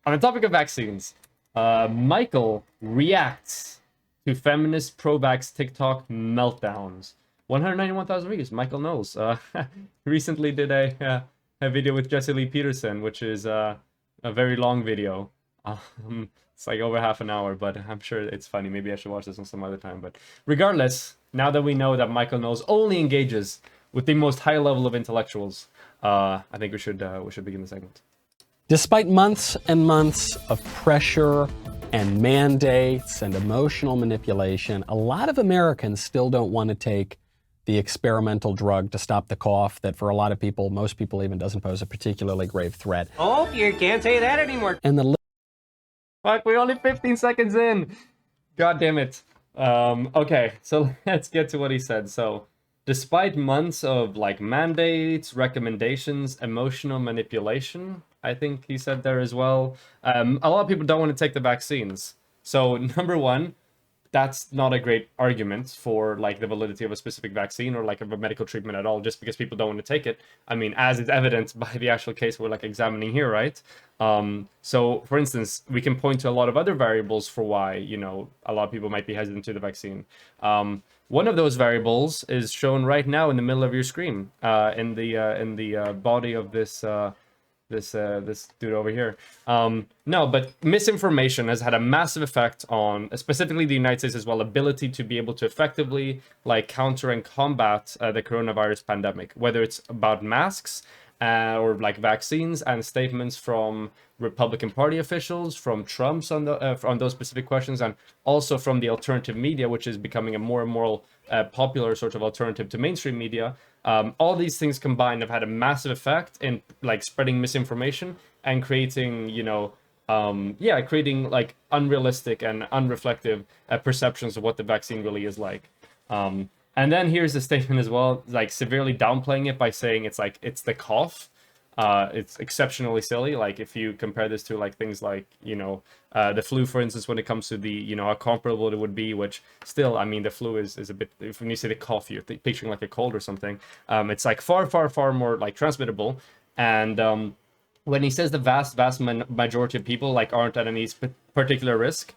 On the topic of vaccines, Michael reacts to feminist pro-vax TikTok meltdowns. 191,000 views. Michael Knowles recently did a video with Jesse Lee Peterson, which is a very long video. It's like over half an hour, but I'm sure it's funny. Maybe I should watch this on some other time. But regardless, now that we know that Michael Knowles only engages with the most high level of intellectuals, I think we should begin the segment. Despite months and months of pressure and mandates and emotional manipulation, a lot of Americans still don't want to take the experimental drug to stop the cough that for a lot of people, most people even, doesn't pose a particularly grave threat. Oh, you can't say that anymore. And the Fuck, we're only 15 seconds in. God damn it. Okay, so let's get to what he said. So, despite months of like mandates, recommendations, emotional manipulation, I think he said there as well, a lot of people don't want to take the vaccines. So number one, that's not a great argument for like the validity of a specific vaccine or like of a medical treatment at all, just because people don't want to take it. I mean, as is evidenced by the actual case we're like examining here, right? So for instance, we can point to a lot of other variables for why, you know, a lot of people might be hesitant to the vaccine. One of those variables is shown right now in the middle of your screen, in the body of this this dude over here. No, but misinformation has had a massive effect on specifically the United States as well, ability to be able to effectively like counter and combat the coronavirus pandemic, whether it's about masks or like vaccines and statements from Republican Party officials, from Trump's on those specific questions, and also from the alternative media, which is becoming a more and more popular sort of alternative to mainstream media. All these things combined have had a massive effect in like spreading misinformation and creating, you know, creating like unrealistic and unreflective perceptions of what the vaccine really is like. And then here's the statement as well, like severely downplaying it by saying it's the cough. It's exceptionally silly. Like if you compare this to like things like, you know, the flu, for instance, when it comes to the, you know, how comparable it would be, which still, I mean, the flu is a bit, if when you say the cough, you're picturing like a cold or something. It's like far more like transmittable. And when he says the vast majority of people like aren't at any particular risk,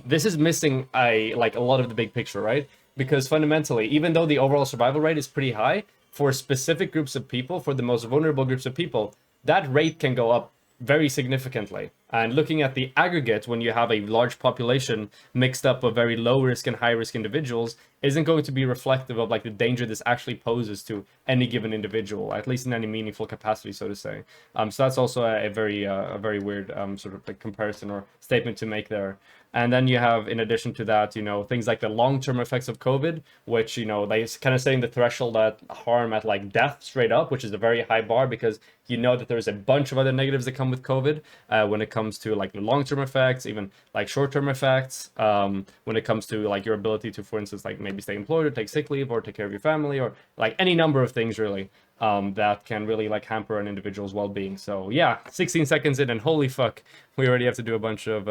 this is missing a lot of the big picture, right? Because fundamentally, even though the overall survival rate is pretty high, for specific groups of people, for the most vulnerable groups of people, that rate can go up very significantly. And looking at the aggregate, when you have a large population mixed up of very low risk and high risk individuals, isn't going to be reflective of like the danger this actually poses to any given individual, at least in any meaningful capacity, so to say. So that's also a very weird sort of like comparison or statement to make there. And then you have, in addition to that, you know, things like the long-term effects of COVID, which, you know, they kind of setting the threshold at harm at like death straight up, which is a very high bar because you know that there's a bunch of other negatives that come with COVID when it comes to like the long-term effects, even like short-term effects, when it comes to like your ability to, for instance, like maybe stay employed or take sick leave or take care of your family or like any number of things really. That can really like hamper an individual's well-being. So yeah, 16 seconds in and holy fuck, we already have to do a bunch of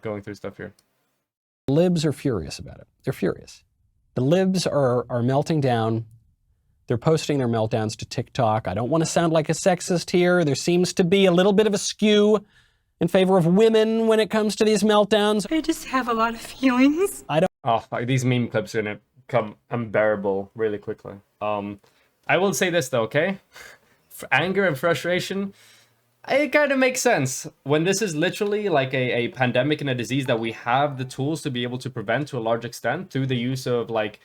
going through stuff here. libs are furious about it. They're furious. The libs are melting down. They're posting their meltdowns to TikTok. I don't want to sound like a sexist here. There seems to be a little bit of a skew in favor of women when it comes to these meltdowns. I just have a lot of feelings. Oh, fuck, these meme clips are gonna become unbearable really quickly. I will say this though, okay? Anger and frustration, it kind of makes sense. When this is literally like a pandemic and a disease that we have the tools to be able to prevent to a large extent through the use of like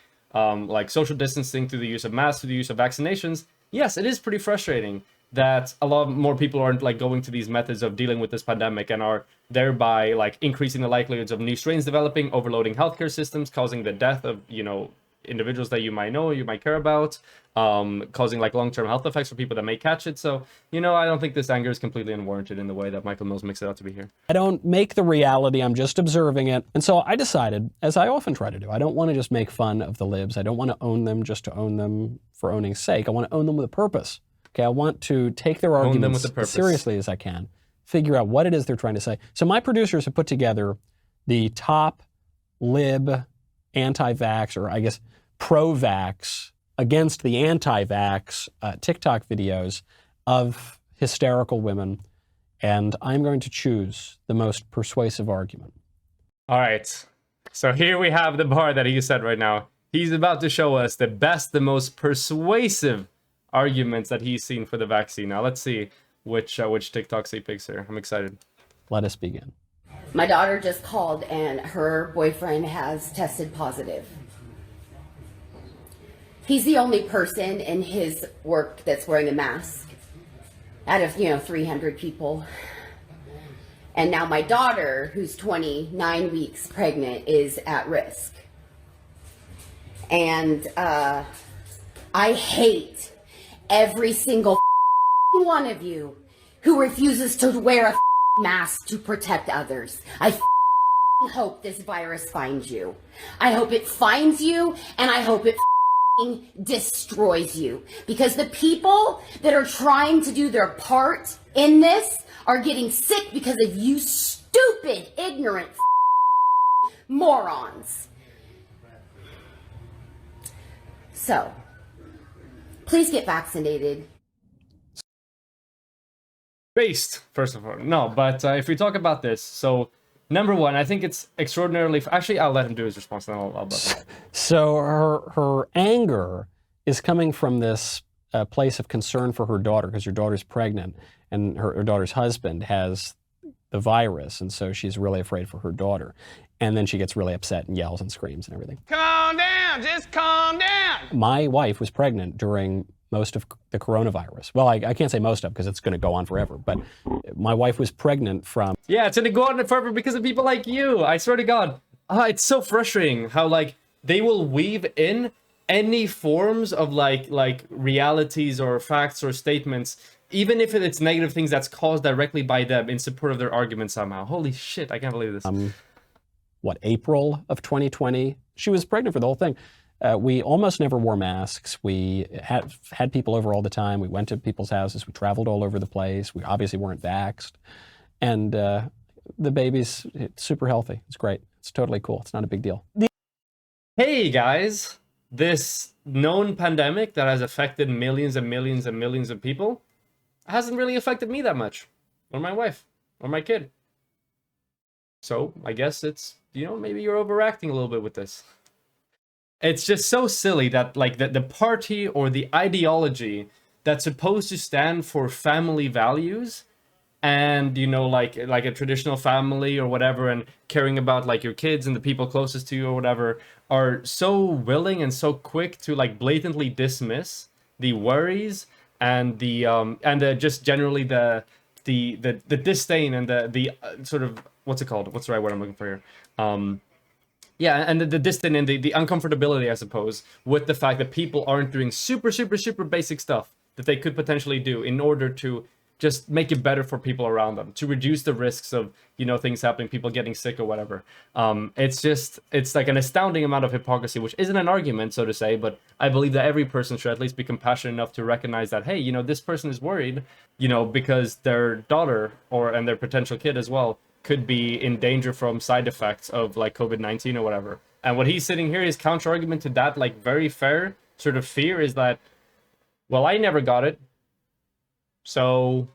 social distancing, through the use of masks, through the use of vaccinations, yes, it is pretty frustrating that a lot more people aren't like going to these methods of dealing with this pandemic and are thereby like increasing the likelihoods of new strains developing, overloading healthcare systems, causing the death of, you know, individuals that you might know, you might care about, causing like long-term health effects for people that may catch it. So, you know, I don't think this anger is completely unwarranted in the way that Michael Knowles makes it out to be here. I don't make the reality, I'm just observing it. And so I decided, as I often try to do, I don't want to just make fun of the libs. I don't want to own them just to own them for owning's sake. I want to own them with a purpose. Okay, I want to take their arguments as seriously as I can, figure out what it is they're trying to say. So my producers have put together the top lib anti-vax, or I guess pro-vax against the anti-vax TikTok videos of hysterical women And I'm going to choose the most persuasive argument. All right. So here we have the bar that he said right now. He's about to show us the best, the most persuasive arguments that he's seen for the vaccine. Now let's see which TikToks he picks here. I'm excited. Let us begin. My daughter just called and her boyfriend has tested positive. He's the only person in his work that's wearing a mask out of, 300 people. And now my daughter, who's 29 weeks pregnant, is at risk. And I hate every single one of you who refuses to wear a mask to protect others. I hope this virus finds you. I hope it finds you, and I hope it destroys you. Because the people that are trying to do their part in this are getting sick because of you stupid, ignorant morons. So, please get vaccinated. Based, first of all. No, but if we talk about this, so number one, I think it's extraordinarily... Actually, I'll let him do his response, then I'll button. So her anger is coming from this place of concern for her daughter, because her daughter's pregnant, and her daughter's husband has the virus, and so she's really afraid for her daughter. And then she gets really upset and yells and screams and everything. Calm down, just calm down. My wife was pregnant during most of the coronavirus. Well, I can't say most of, because it's going to go on forever, but my wife was pregnant from... Yeah, it's going to go on forever because of people like you. I swear to God. It's so frustrating how, like, they will weave in any forms of, like realities or facts or statements, even if it's negative things that's caused directly by them in support of their argument somehow. Holy shit, I can't believe this. April of 2020? She was pregnant for the whole thing. We almost never wore masks. We had people over all the time. We went to people's houses. We traveled all over the place. We obviously weren't vaxxed. And the baby's super healthy. It's great. It's totally cool. It's not a big deal. Hey guys, this known pandemic that has affected millions and millions and millions of people hasn't really affected me that much, or my wife, or my kid. So I guess it's, maybe you're overacting a little bit with this. It's just so silly that, like, the party or the ideology that's supposed to stand for family values and, like a traditional family or whatever, and caring about, like, your kids and the people closest to you or whatever, are so willing and so quick to, like, blatantly dismiss the worries and the just generally the disdain and the sort of, what's it called? What's the right word I'm looking for here? Yeah, and the disdain and the uncomfortability, I suppose, with the fact that people aren't doing super, super, super basic stuff that they could potentially do in order to just make it better for people around them, to reduce the risks of, things happening, people getting sick or whatever. It's like an astounding amount of hypocrisy, which isn't an argument, so to say, but I believe that every person should at least be compassionate enough to recognize that, hey, this person is worried, because their daughter and their potential kid as well could be in danger from side effects of, like, COVID-19 or whatever. And what he's sitting here, his counter argument to that, like, very fair sort of fear is that, well, I never got it. So,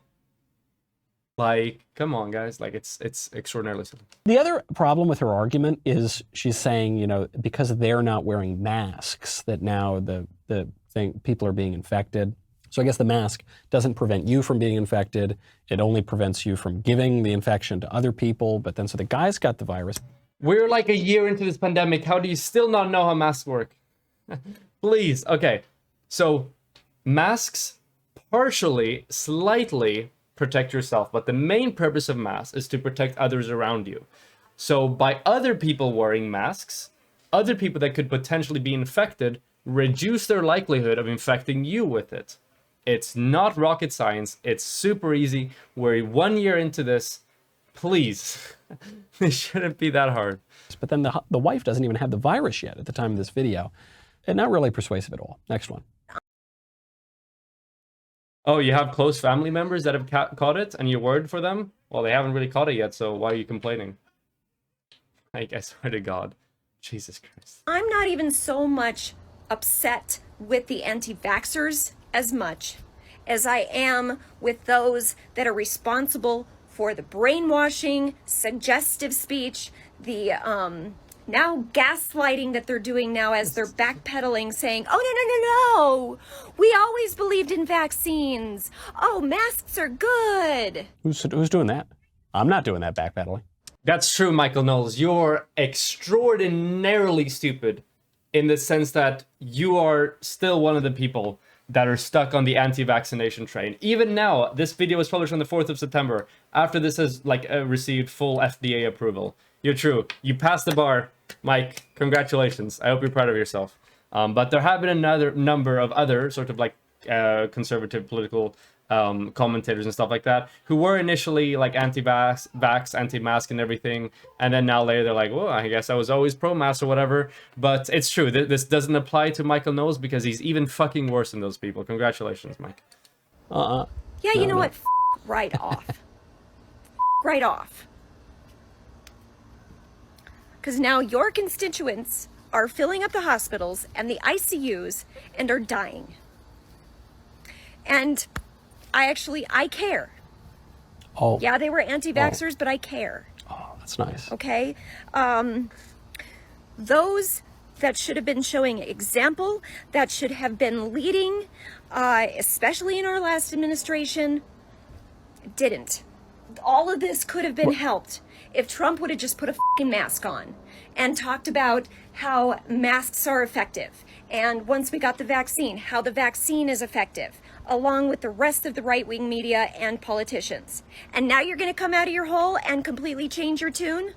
like, come on, guys. Like, it's extraordinarily silly. The other problem with her argument is she's saying, because they're not wearing masks, that now people are being infected. So I guess the mask doesn't prevent you from being infected. It only prevents you from giving the infection to other people. But then, so the guy's got the virus. We're like a year into this pandemic. How do you still not know how masks work? Please. Okay. So masks partially, slightly protect yourself. But the main purpose of masks is to protect others around you. So by other people wearing masks, other people that could potentially be infected reduce their likelihood of infecting you with it. It's not rocket science. It's super easy. We're 1 year into this. Please, it shouldn't be that hard. But then the wife doesn't even have the virus yet at the time of this video. And not really persuasive at all. Next one. Oh, you have close family members that have caught it and you're worried for them? Well, they haven't really caught it yet, so why are you complaining? I swear to God. Jesus Christ. I'm not even so much upset with the anti-vaxxers as much as I am with those that are responsible for the brainwashing, suggestive speech, the now gaslighting that they're doing now as they're backpedaling, saying, oh, no. We always believed in vaccines. Oh, masks are good. Who's doing that? I'm not doing that backpedaling. That's true, Michael Knowles. You're extraordinarily stupid in the sense that you are still one of the people that are stuck on the anti-vaccination train. Even now, this video was published on the 4th of September, after this has received full FDA approval. You're true. You passed the bar, Mike. Congratulations. I hope you're proud of yourself. But there have been another number of other sort of conservative political commentators and stuff like that who were initially anti-vax, anti-mask and everything, and then now later they're like, well, I guess I was always pro-mask or whatever. But it's true, this doesn't apply to Michael Knowles because he's even fucking worse than those people. Congratulations, Mike. Yeah, you know what? Right off. Right off. Because now your constituents are filling up the hospitals and the ICUs and are dying. And I care. Oh. Yeah, they were anti-vaxxers, but I care. Oh, that's nice. Okay? Those that should have been showing example, that should have been leading, especially in our last administration, didn't. All of this could have been helped if Trump would have just put a fucking mask on and talked about how masks are effective. And once we got the vaccine, how the vaccine is effective, along with the rest of the right-wing media and politicians. And now you're going to come out of your hole and completely change your tune?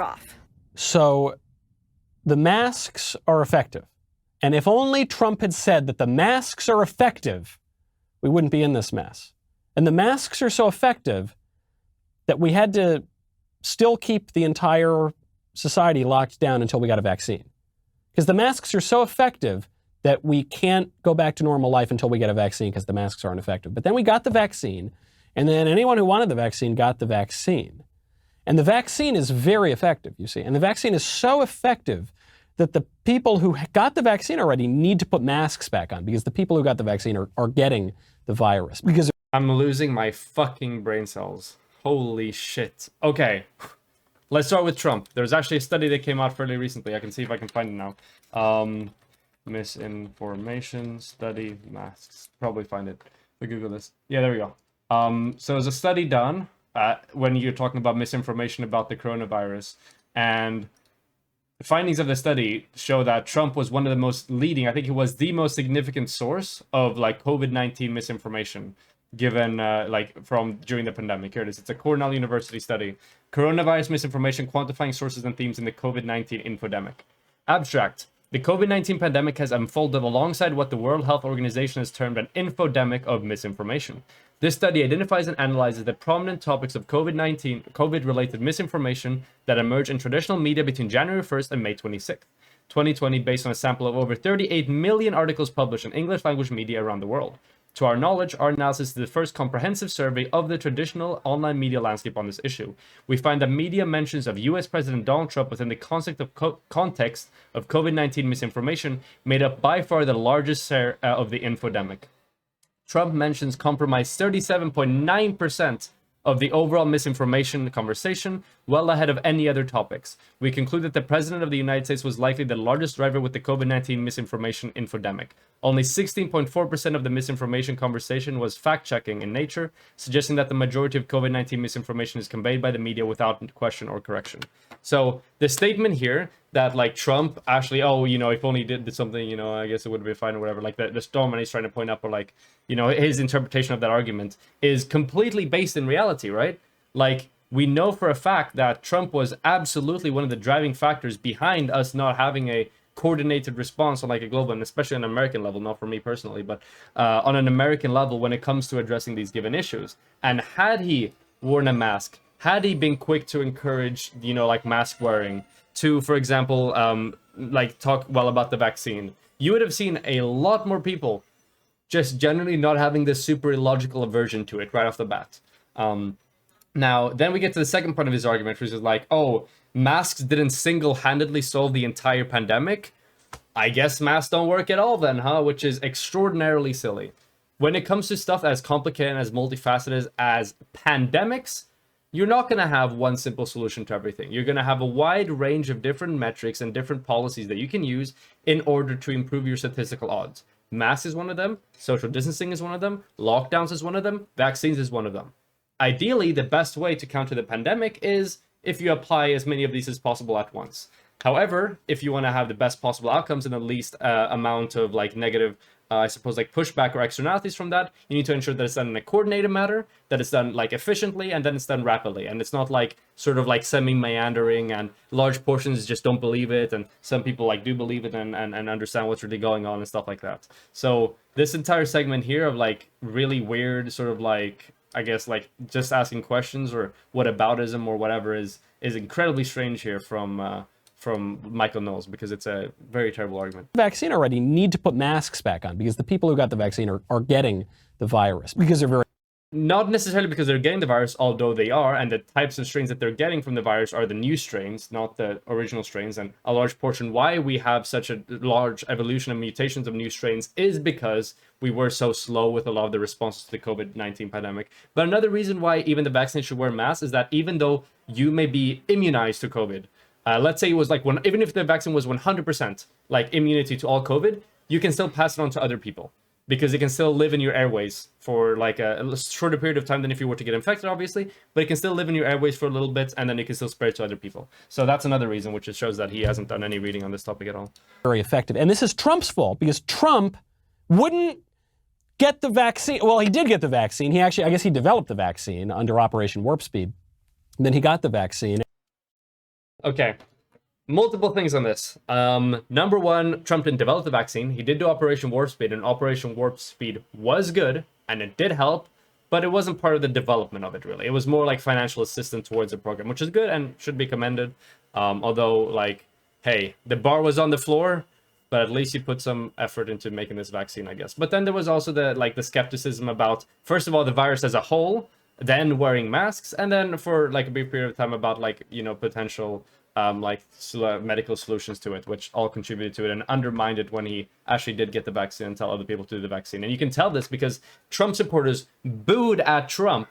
F off. So the masks are effective. And if only Trump had said that the masks are effective, we wouldn't be in this mess. And the masks are so effective that we had to still keep the entire society locked down until we got a vaccine. Because the masks are so effective that we can't go back to normal life until we get a vaccine because the masks aren't effective. But then we got the vaccine, and then anyone who wanted the vaccine got the vaccine. And the vaccine is very effective, you see. And the vaccine is so effective that the people who got the vaccine already need to put masks back on because the people who got the vaccine are getting the virus. Because I'm losing my fucking brain cells. Holy shit. Okay. Let's start with Trump. There's actually a study that came out fairly recently. I can see if I can find it now. Misinformation study masks. Probably find it. We Google this. Yeah, there we go. So there's a study done when you're talking about misinformation about the coronavirus, and the findings of the study show that Trump was one of the most leading, I think he was the most significant source of COVID-19 misinformation given from during the pandemic. Here it is. It's a Cornell University study. Coronavirus misinformation, quantifying sources and themes in the COVID-19 infodemic. Abstract. The COVID-19 pandemic has unfolded alongside what the World Health Organization has termed an infodemic of misinformation. This study identifies and analyzes the prominent topics of COVID-related misinformation that emerged in traditional media between January 1st and May 26th, 2020, based on a sample of over 38 million articles published in English language media around the world. To our knowledge, our analysis is the first comprehensive survey of the traditional online media landscape on this issue. We find that media mentions of US President Donald Trump within the context of COVID-19 misinformation made up by far the largest share of the infodemic. Trump mentions comprised 37.9% of the overall misinformation conversation, well ahead of any other topics. We conclude that the President of the United States was likely the largest driver with the COVID-19 misinformation infodemic. Only 16.4% of the misinformation conversation was fact-checking in nature, suggesting that the majority of COVID-19 misinformation is conveyed by the media without question or correction. So the statement here that Trump actually, if only he did something, I guess it would be fine or whatever, the Storm he's trying to point up, or his interpretation of that argument is completely based in reality, right? We know for a fact that Trump was absolutely one of the driving factors behind us not having a coordinated response on a global and especially on an American level, not for me personally, but on an American level when it comes to addressing these given issues. And had he worn a mask, had he been quick to encourage, mask wearing, to, for example, talk well about the vaccine, you would have seen a lot more people just generally not having this super illogical aversion to it right off the bat. Now, then we get to the second part of his argument, which is masks didn't single-handedly solve the entire pandemic. I guess masks don't work at all then, huh? Which is extraordinarily silly. When it comes to stuff as complicated and as multifaceted as pandemics, you're not going to have one simple solution to everything. You're going to have a wide range of different metrics and different policies that you can use in order to improve your statistical odds. Masks is one of them, social distancing is one of them, lockdowns is one of them, vaccines is one of them. Ideally, the best way to counter the pandemic is if you apply as many of these as possible at once. However, if you want to have the best possible outcomes and the least amount of like negative, I suppose, like pushback or externalities from that, you need to ensure that it's done in a coordinated manner, that it's done like efficiently, and then it's done rapidly. And it's not like sort of like semi-meandering and large portions just don't believe it, and some people like do believe it and understand what's really going on and stuff like that. So this entire segment here of like really weird sort of like, I guess like just asking questions or whataboutism or whatever is incredibly strange here from Michael Knowles, because it's a very terrible argument. Vaccine already need to put masks back on because the people who got the vaccine are getting the virus because they're very... Not necessarily because they're getting the virus, although they are, and the types of strains that they're getting from the virus are the new strains, not the original strains. And a large portion why we have such a large evolution of mutations of new strains is because we were so slow with a lot of the responses to the COVID-19 pandemic. But another reason why even the vaccine should wear masks is that even though you may be immunized to COVID, let's say it was like even if the vaccine was 100% like immunity to all COVID, you can still pass it on to other people because it can still live in your airways for like a shorter period of time than if you were to get infected, obviously, but it can still live in your airways for a little bit and then it can still spread to other people. So that's another reason, which shows that he hasn't done any reading on this topic at all. Very effective. And this is Trump's fault because Trump wouldn't get the vaccine. Well, he did get the vaccine. I guess he developed the vaccine under Operation Warp Speed. And then he got the vaccine. Okay, multiple things on this. Number one, Trump didn't develop the vaccine. He did do Operation Warp Speed, and Operation Warp Speed was good, and it did help, but it wasn't part of the development of it, really. It was more like financial assistance towards the program, which is good and should be commended. Although, like, hey, the bar was on the floor, but at least you put some effort into making this vaccine, I guess. But then there was also the skepticism about, first of all, the virus as a whole, then wearing masks, and then for like a brief period of time about like, you know, potential medical solutions to it, which all contributed to it and undermined it when he actually did get the vaccine and tell other people to do the vaccine. And you can tell this because Trump supporters booed at Trump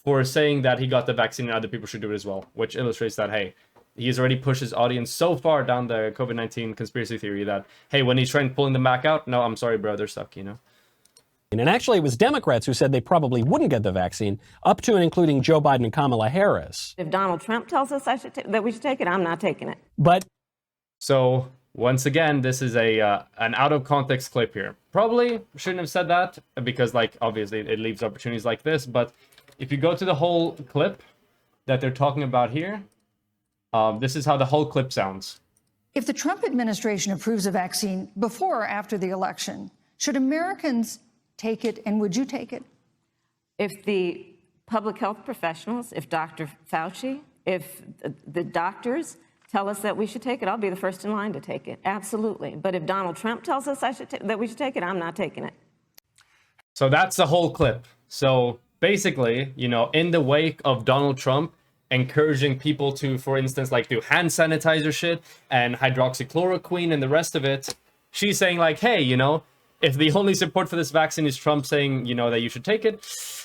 for saying that he got the vaccine and other people should do it as well, which illustrates that, hey, he's already pushed his audience so far down the COVID-19 conspiracy theory that, hey, when he's trying pulling them back out, no, I'm sorry, bro, they're stuck, you know? And actually, it was Democrats who said they probably wouldn't get the vaccine, up to and including Joe Biden and Kamala Harris. If Donald Trump tells us that we should take it, I'm not taking it. But so once again, this is an out of context clip here. Probably shouldn't have said that because, like, obviously it leaves opportunities like this. But if you go to the whole clip that they're talking about here, this is how the whole clip sounds. If the Trump administration approves a vaccine before or after the election, should Americans take it, and would you take it? If the public health professionals, if Dr. Fauci, if the doctors tell us that we should take it, I'll be the first in line to take it. Absolutely. But if Donald Trump tells us that we should take it, I'm not taking it. So that's the whole clip. So basically, you know, in the wake of Donald Trump encouraging people to, for instance, like do hand sanitizer shit and hydroxychloroquine and the rest of it, she's saying like, hey, you know, if the only support for this vaccine is Trump saying, you know, that you should take it,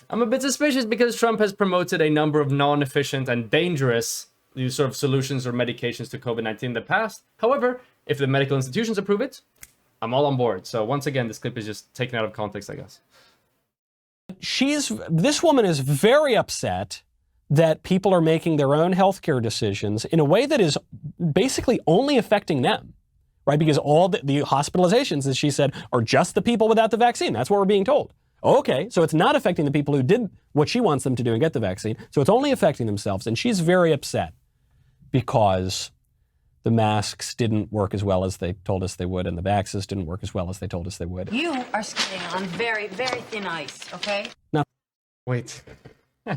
I'm a bit suspicious because Trump has promoted a number of non-efficient and dangerous these sort of solutions or medications to COVID-19 in the past. However, if the medical institutions approve it, I'm all on board. So once again, this clip is just taken out of context, I guess. This woman is very upset that people are making their own healthcare decisions in a way that is basically only affecting them. Right, because all the hospitalizations, as she said, are just the people without the vaccine. That's what we're being told. Okay, so it's not affecting the people who did what she wants them to do and get the vaccine. So it's only affecting themselves. And she's very upset because the masks didn't work as well as they told us they would, and the vaccines didn't work as well as they told us they would. You are skating on very, very thin ice, okay? Now, wait.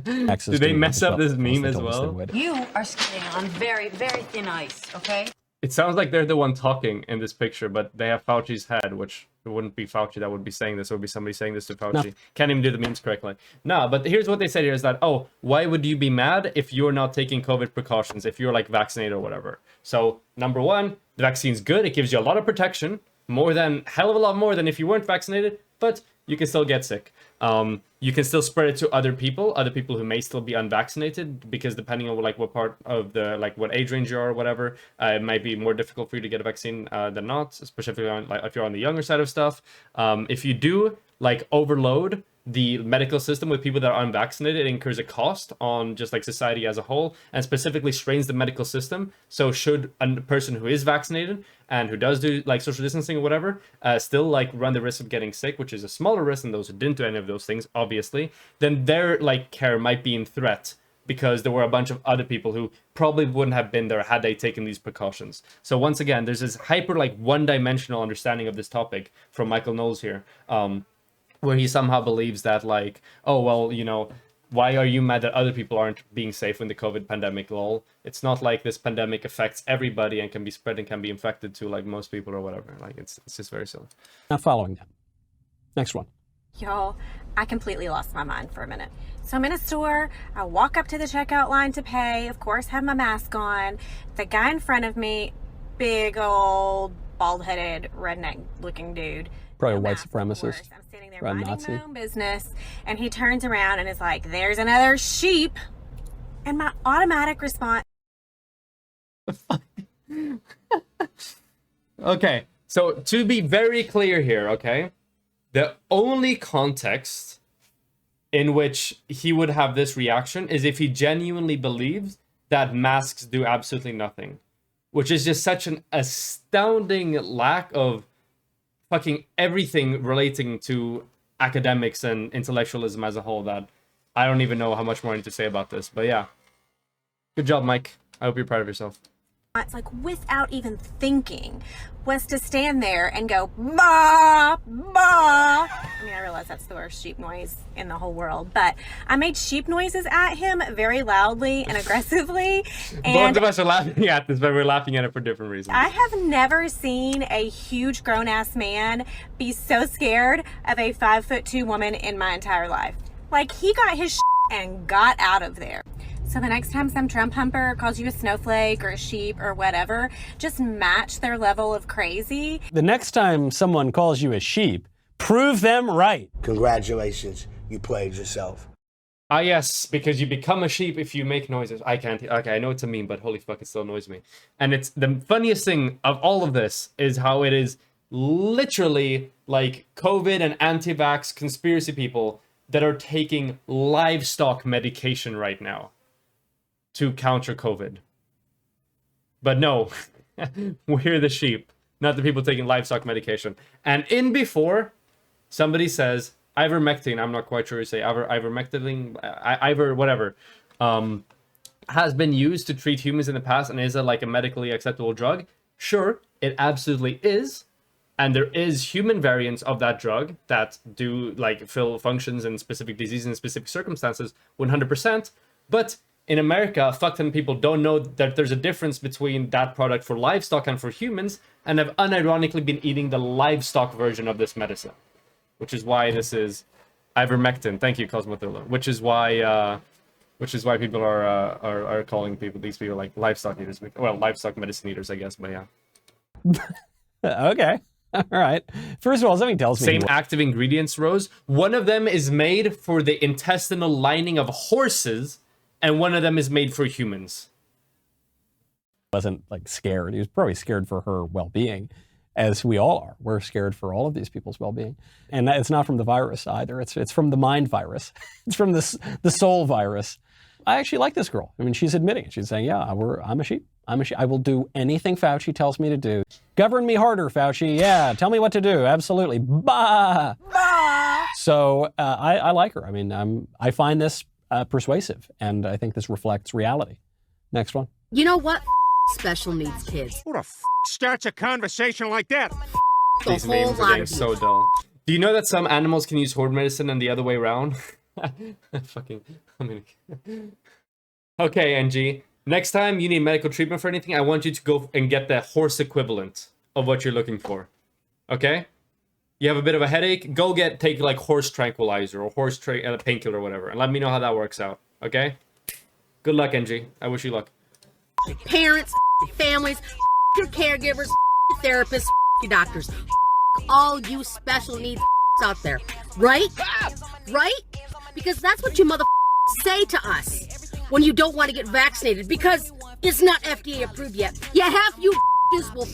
Did they mess up this meme as well? You are skating on very, very thin ice, okay? It sounds like they're the one talking in this picture, but they have Fauci's head, which it wouldn't be Fauci that would be saying this. It would be somebody saying this to Fauci. No. Can't even do the memes correctly. No, but here's what they said here is that, oh, why would you be mad if you're not taking COVID precautions, if you're like vaccinated or whatever? So number one, the vaccine's good. It gives you a lot of protection, hell of a lot more than if you weren't vaccinated, but you can still get sick. You can still spread it to other people who may still be unvaccinated, because depending on like what part of the, like what age range you are or whatever, it might be more difficult for you to get a vaccine than not, especially on, like, if you're on the younger side of stuff. If you do like overload the medical system with people that are unvaccinated, it incurs a cost on just like society as a whole, and specifically strains the medical system. So should a person who is vaccinated and who does do like social distancing or whatever still like run the risk of getting sick, which is a smaller risk than those who didn't do any of those things, obviously, then their like care might be in threat, because there were a bunch of other people who probably wouldn't have been there had they taken these precautions. So once again, there's this hyper like one-dimensional understanding of this topic from Michael Knowles here, where he somehow believes that like, oh, well, you know, why are you mad that other people aren't being safe in the COVID pandemic, lol? It's not like this pandemic affects everybody and can be spread and can be infected to like most people or whatever. Like, it's just very silly. Not following that. Next one. Y'all, I completely lost my mind for a minute. So I'm in a store, I walk up to the checkout line to pay, of course, have my mask on. The guy in front of me, big old bald-headed redneck looking dude. Probably a white mask, of supremacist. course. I'm sitting there Or a minding Nazi. my own business, and he turns around and is like, "There's another sheep." And my automatic response. Okay, so to be very clear here, okay, the only context in which he would have this reaction is if he genuinely believes that masks do absolutely nothing, which is just such an astounding lack of fucking everything relating to academics and intellectualism as a whole that I don't even know how much more I need to say about this. But yeah, good job, Mike. I hope you're proud of yourself. It's like, without even thinking, was to stand there and go, "Bah, bah." I mean, I realize that's the worst sheep noise in the whole world, but I made sheep noises at him very loudly and aggressively. And both of us are laughing at this, but we're laughing at it for different reasons. I have never seen a huge grown-ass man be so scared of a 5'2" woman in my entire life. Like, he got his and got out of there. So the next time some Trump humper calls you a snowflake or a sheep or whatever, just match their level of crazy. The next time someone calls you a sheep, prove them right. Congratulations, you played yourself. Ah, yes, because you become a sheep if you make noises. I can't. Okay, I know it's a meme, but holy fuck, it still annoys me. And it's the funniest thing of all of this is how it is literally like COVID and anti-vax conspiracy people that are taking livestock medication right now to counter COVID. But no, we're the sheep, not the people taking livestock medication. And in before, somebody says, ivermectin, I'm not quite sure you say, ivermectin, whatever, has been used to treat humans in the past and is like a medically acceptable drug. Sure, it absolutely is. And there is human variants of that drug that do like fill functions in specific diseases in specific circumstances, 100%. But in America, a fuck ton of people don't know that there's a difference between that product for livestock and for humans, and have unironically been eating the livestock version of this medicine, which is why this is ivermectin. Thank you, Cosmothilla. Which is why people are calling these people like livestock eaters. Well, livestock medicine eaters, I guess. But yeah. Okay. All right. First of all, something tells me Same active ingredients, Rose. One of them is made for the intestinal lining of horses, and one of them is made for humans. Wasn't like scared. He was probably scared for her well-being, as we all are. We're scared for all of these people's well-being, and it's not from the virus either. It's from the mind virus. It's from the soul virus. I actually like this girl. I mean, she's admitting it. She's saying, "Yeah, I'm a sheep. I'm a sheep. I will do anything Fauci tells me to do. Govern me harder, Fauci. Yeah, tell me what to do. Absolutely. Bah." Bah. So I like her. I mean, I find this persuasive, and I think this reflects reality. Next one. You know what? Special needs kids. Who the starts a conversation like that? These memes are getting so dull. Do you know that some animals can use horde medicine and the other way around? Okay, NG. Next time you need medical treatment for anything, I want you to go and get the horse equivalent of what you're looking for. Okay? You have a bit of a headache, go take like horse tranquilizer or horse painkiller or whatever, and let me know how that works out. Okay? Good luck, NG. I wish you luck. Parents, families, your caregivers, your therapists, your doctors, all you special needs out there, right? right? Because that's what you say to us when you don't want to get vaccinated, because it's not FDA approved yet. Yeah, half you will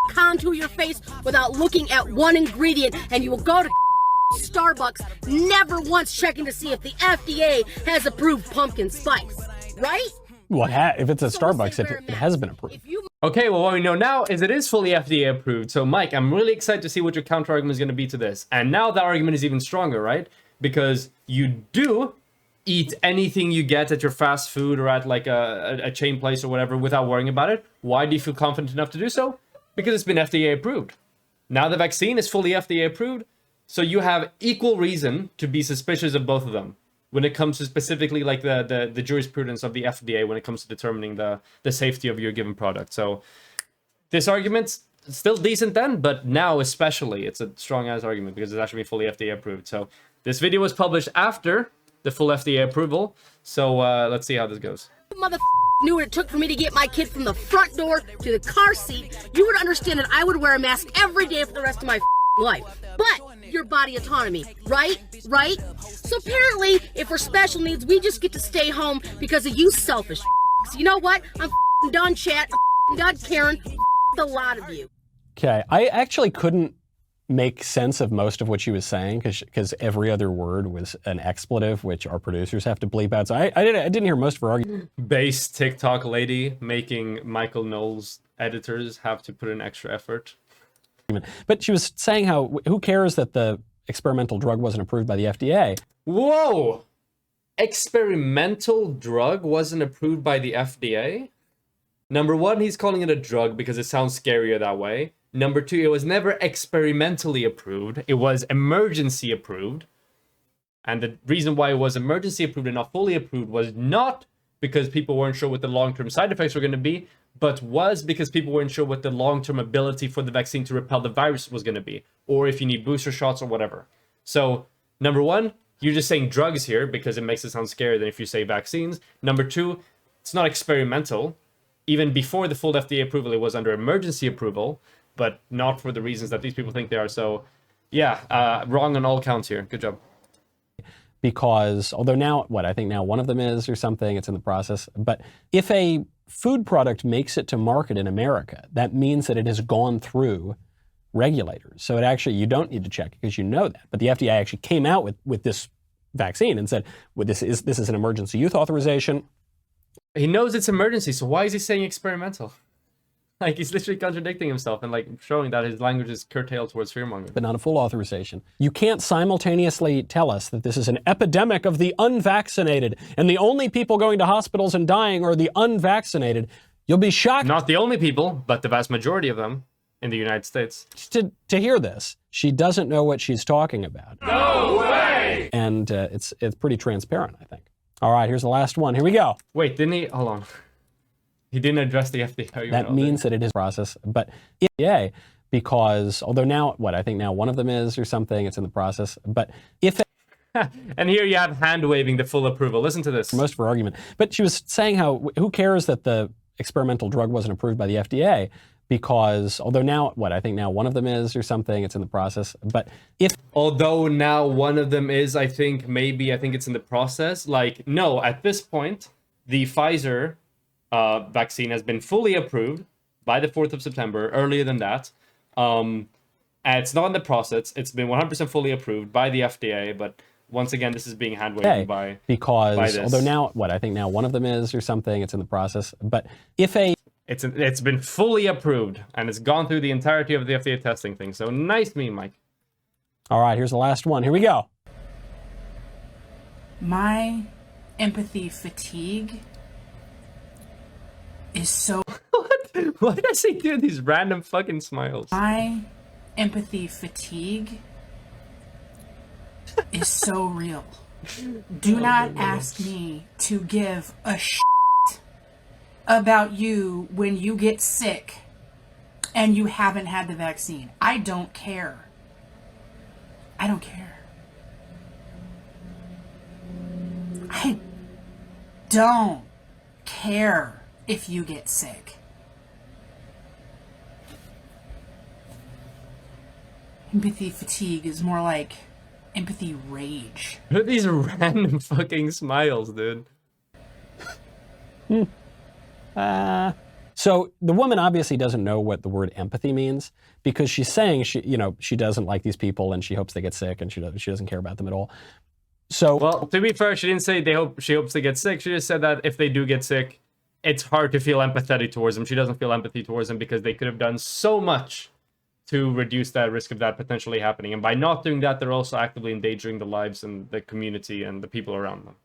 contour your face without looking at one ingredient, and you will go to Starbucks, never once checking to see if the FDA has approved pumpkin spice, right? What if it's at Starbucks, it has been approved. Okay, well, what we know now is it is fully FDA approved. So, Mike, I'm really excited to see what your counter argument is going to be to this. And now that argument is even stronger, right? Because you do eat anything you get at your fast food or at like a chain place or whatever without worrying about it. Why do you feel confident enough to do so? Because it's been FDA approved. Now the vaccine is fully FDA approved. So you have equal reason to be suspicious of both of them when it comes to specifically like the jurisprudence of the FDA when it comes to determining the safety of your given product. So this argument's still decent then, but now especially it's a strong ass argument because it's actually fully FDA approved. So this video was published after the full FDA approval. So let's see how this goes. Knew what it took for me to get my kid from the front door to the car seat, you would understand that I would wear a mask every day for the rest of my life. But your body autonomy, right? Right? So apparently, if we're special needs, we just get to stay home because of you selfish. So you know what? I'm done, chat. I'm done, Karen. The lot of you. Okay, I actually couldn't make sense of most of what she was saying because every other word was an expletive, which our producers have to bleep out. So I didn't hear most of her argument. Base TikTok lady making Michael Knowles editors have to put in extra effort. But she was saying how who cares that the experimental drug wasn't approved by the FDA? Whoa! Experimental drug wasn't approved by the FDA? Number one, he's calling it a drug because it sounds scarier that way. Number two, it was never experimentally approved. It was emergency approved. And the reason why it was emergency approved and not fully approved was not because people weren't sure what the long-term side effects were going to be, but was because people weren't sure what the long-term ability for the vaccine to repel the virus was going to be, or if you need booster shots or whatever. So, number one, you're just saying drugs here because it makes it sound scarier than if you say vaccines. Number two, it's not experimental. Even before the full FDA approval, it was under emergency approval, but not for the reasons that these people think they are. So, yeah, wrong on all counts here. Good job. Because, although now, I think now one of them is or something, it's in the process. But if a food product makes it to market in America, that means that it has gone through regulators. So it actually, you don't need to check because you know that. But the FDA actually came out with this vaccine and said, well, this is an emergency use authorization. He knows it's emergency, so why is he saying experimental? Like, he's literally contradicting himself and, like, showing that his language is curtailed towards fear-mongering. But not a full authorization. You can't simultaneously tell us that this is an epidemic of the unvaccinated, and the only people going to hospitals and dying are the unvaccinated. You'll be shocked. Not the only people, but the vast majority of them in the United States. To hear this, she doesn't know what she's talking about. No way! And it's pretty transparent, I think. All right, here's the last one. Here we go. Wait, didn't he? Hold on. He didn't address the FDA. That means that it is a process, but FDA, because although now, I think now one of them is or something, it's in the process, but if... And here you have hand-waving the full approval. Listen to this. Most of her argument. But she was saying how, who cares that the experimental drug wasn't approved by the FDA, because although now, I think now one of them is or something, it's in the process, but if... Although now one of them is, I think it's in the process. Like, no, at this point, the Pfizer... vaccine has been fully approved by the 4th of September, earlier than that. And it's not in the process. It's been 100% fully approved by the FDA, but once again, this is being hand-waved by this. Although now, I think now one of them is or something, it's in the process, but if a... It's been fully approved, and it's gone through the entirety of the FDA testing thing. So nice me, Mike. All right, here's the last one. Here we go. My empathy fatigue is so... What? Why does he do these random fucking smiles? My empathy fatigue is so real. Do not ask me to give a shit about you when you get sick and you haven't had the vaccine. I don't care. I don't care. I don't care if you get sick. Empathy fatigue is more like empathy rage. What are these random fucking smiles, dude? So the woman obviously doesn't know what the word empathy means, because she's saying she doesn't like these people and she hopes they get sick and she doesn't care about them at all. So, well, to be fair, she didn't say she hopes they get sick. She just said that if they do get sick, it's hard to feel empathetic towards them. She doesn't feel empathy towards them because they could have done so much to reduce that risk of that potentially happening. And by not doing that, they're also actively endangering the lives and the community and the people around them.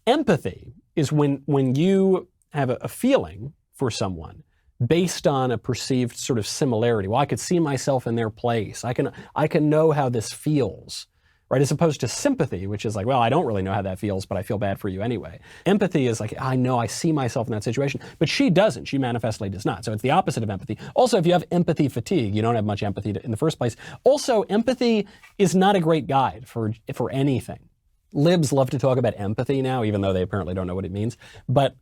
Empathy is when you have a feeling for someone based on a perceived sort of similarity. Well, I could see myself in their place. I can know how this feels. Right, as opposed to sympathy, which is like, well, I don't really know how that feels, but I feel bad for you anyway. Empathy is like, I see myself in that situation, but she doesn't. She manifestly does not. So it's the opposite of empathy. Also, if you have empathy fatigue, you don't have much empathy in the first place. Also, empathy is not a great guide for anything. Libs love to talk about empathy now, even though they apparently don't know what it means. But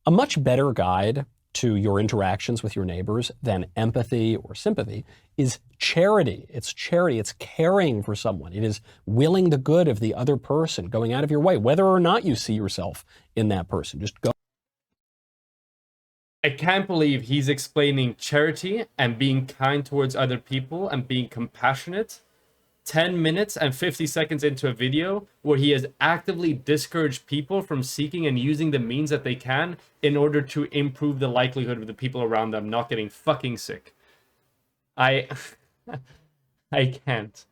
a much better guide to your interactions with your neighbors than empathy or sympathy is charity. It's charity. It's caring for someone. It is willing the good of the other person, going out of your way, whether or not you see yourself in that person. Just go. I can't believe he's explaining charity and being kind towards other people and being compassionate 10 minutes and 50 seconds into a video where he has actively discouraged people from seeking and using the means that they can in order to improve the likelihood of the people around them not getting fucking sick. I can't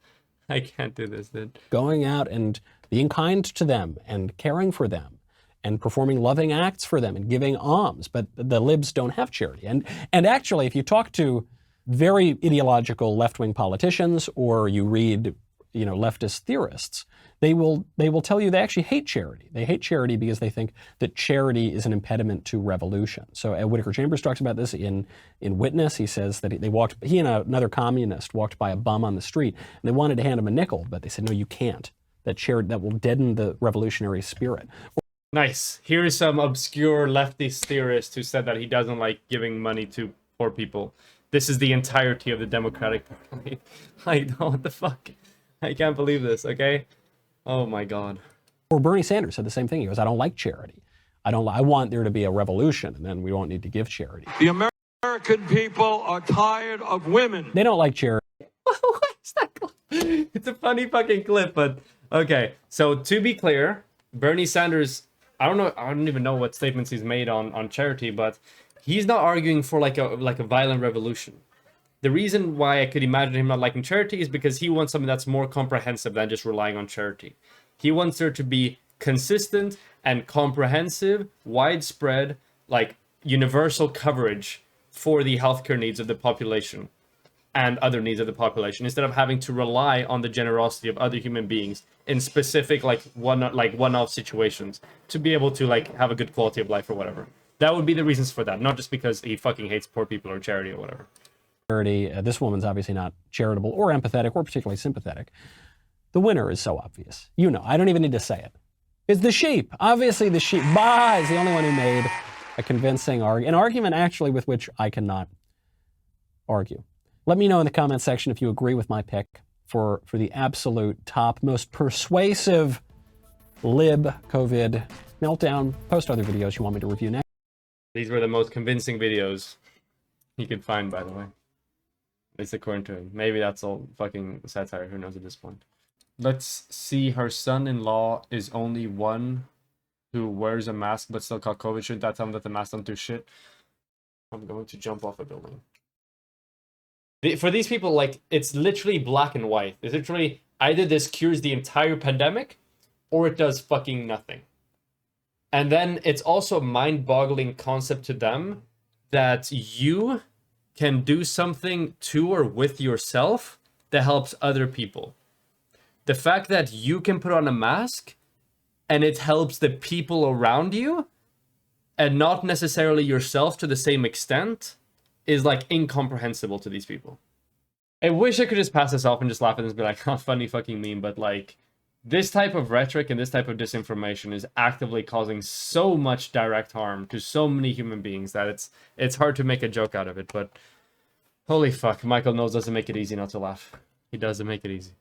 do this, dude. Going out and being kind to them and caring for them and performing loving acts for them and giving alms. But the libs don't have charity. And actually, if you talk to very ideological left-wing politicians, or you read, leftist theorists, they will tell you they actually hate charity. They hate charity because they think that charity is an impediment to revolution. So Whittaker Chambers talks about this in Witness. He says that he and another communist walked by a bum on the street, and they wanted to hand him a nickel, but they said, no, you can't. That will deaden the revolutionary spirit. Nice. Here is some obscure leftist theorist who said that he doesn't like giving money to poor people. This is the entirety of the Democratic Party. Like, what the fuck? I can't believe this, okay? Oh my God. Or Bernie Sanders said the same thing. He goes, I don't like charity. I want there to be a revolution, and then we won't need to give charity. The American people are tired of women. They don't like charity. What is that clip? It's a funny fucking clip, but okay. So to be clear, Bernie Sanders, I don't even know what statements he's made on charity, but he's not arguing for like a violent revolution. The reason why I could imagine him not liking charity is because he wants something that's more comprehensive than just relying on charity. He wants there to be consistent and comprehensive, widespread, like universal coverage for the healthcare needs of the population and other needs of the population, instead of having to rely on the generosity of other human beings in specific one-off situations to be able to have a good quality of life or whatever. That would be the reasons for that, not just because he fucking hates poor people or charity or whatever. Charity. This woman's obviously not charitable or empathetic or particularly sympathetic. The winner is so obvious. I don't even need to say it. It's the sheep. Obviously the sheep. Bah is the only one who made a convincing argument, an argument actually with which I cannot argue. Let me know in the comment section if you agree with my pick for the absolute top, most persuasive lib COVID meltdown. Post other videos you want me to review next. These were the most convincing videos he could find, by the way. At least according to him. Maybe that's all fucking satire. Who knows at this point? Let's see. Her son-in-law is only one who wears a mask but still caught COVID. Shouldn't that tell him that the mask don't do shit? I'm going to jump off a building. For these people, it's literally black and white. It's literally either this cures the entire pandemic or it does fucking nothing. And then it's also a mind-boggling concept to them that you can do something to or with yourself that helps other people. The fact that you can put on a mask and it helps the people around you and not necessarily yourself to the same extent is incomprehensible to these people. I wish I could just pass this off and just laugh at this and be like, oh, funny fucking meme, but this type of rhetoric and this type of disinformation is actively causing so much direct harm to so many human beings that it's hard to make a joke out of it. But holy fuck, Michael Knowles doesn't make it easy not to laugh. He doesn't make it easy.